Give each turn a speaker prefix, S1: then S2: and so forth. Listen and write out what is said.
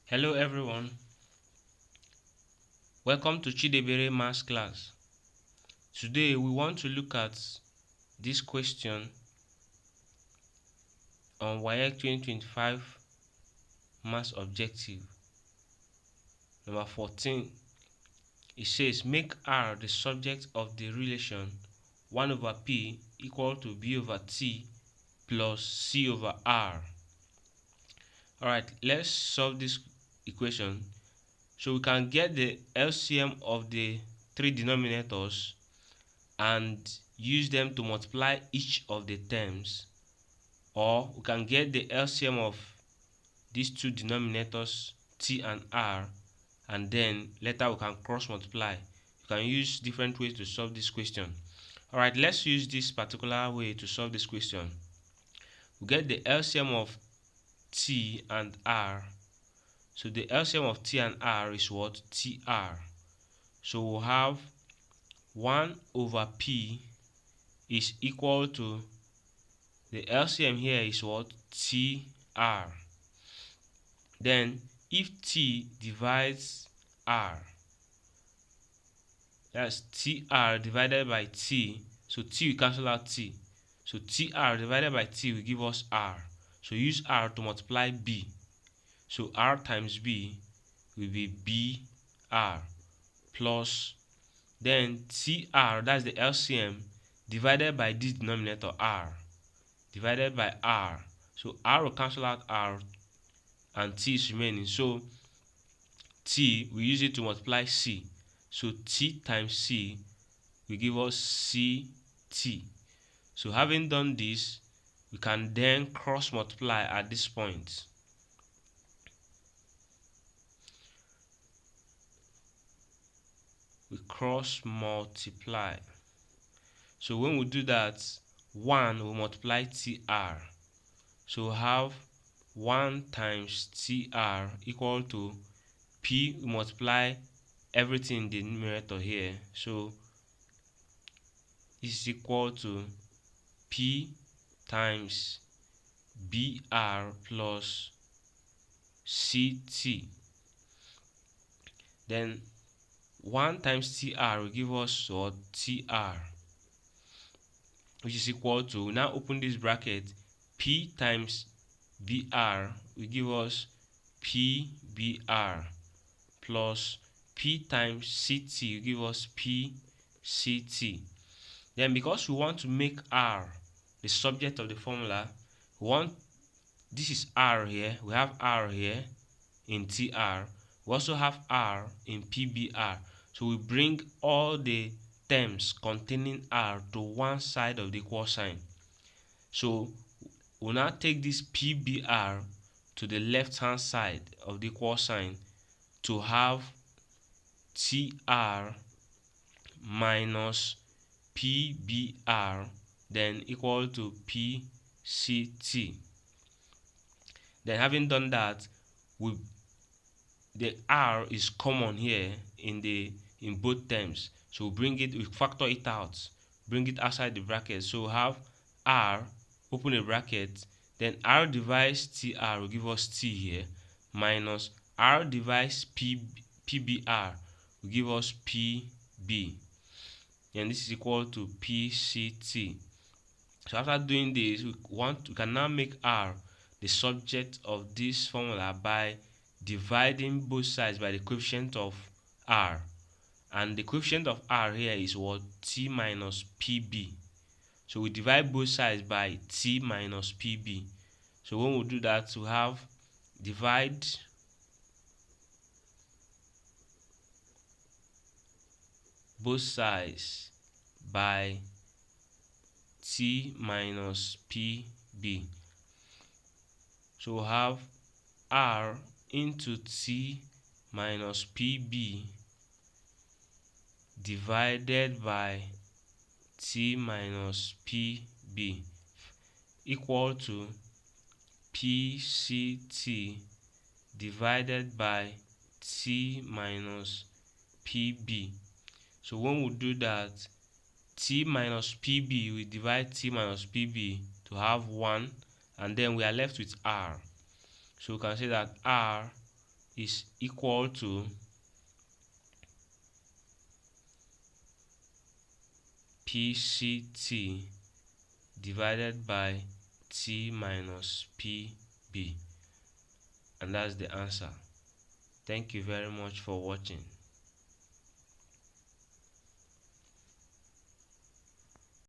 S1: Hello everyone, welcome to Chidebere Maths class. Today we want to look at this question on WAEC 2025 Maths Objective number 14. It says make R the subject of the relation 1 over P equal to B over T plus C over R. Alright, let's solve this equation. So we can get the LCM of the three denominators and use them to multiply each of the terms, or we can get the LCM of these two denominators T and R, and then later we can cross multiply. You can use different ways to solve this question. Alright, let's use this particular way to solve this question. We get the LCM of T and R. So the LCM of T and R is what? TR. So we'll have 1 over P is equal to, the LCM here is what? TR. Then if T divides R, that's TR divided by T, so T will cancel out T. So TR divided by T will give us R. So use R to multiply B. So R times B will be BR plus, then TR, that's the LCM, divided by this denominator R, divided by R. So R will cancel out R and T is remaining. So T, we use it to multiply C. So T times C will give us CT. So having done this, we can then cross multiply at this point. We cross multiply. So when we do that, 1 will multiply TR. So we have 1 times TR equal to P, we multiply everything in the numerator here. So is equal to P times BR plus CT. Then 1 times TR will give us what? TR, which is equal to, now open this bracket, P times BR will give us PBR plus P times CT will give us PCT. Then because we want to make R the subject of the formula, we want, this is R here, we have R here in TR, we also have R in PBR. So we bring all the terms containing R to one side of the equal sign. So we'll now take this PBR to the left hand side of the equal sign to have TR minus PBR then equal to PCT. Then having done that, the R is common here in both terms. So we factor it out, bring it outside the bracket. So we have R, open a bracket, then R divides TR will give us T here, minus R divides PBR will give us PB. And this is equal to PCT. So after doing this, we can now make R the subject of this formula by dividing both sides by the coefficient of R. And the coefficient of R here is what? T minus PB. So we divide both sides by T minus PB. So when we do that, we have divide both sides by T minus PB. So we have R into T minus PB divided by T minus PB equal to PCT divided by T minus PB. So when we do that, T minus PB, we divide T minus PB to have 1, and then we are left with R. So we can say that R is equal to PCT divided by T minus PB, and that's the answer. Thank you very much for watching.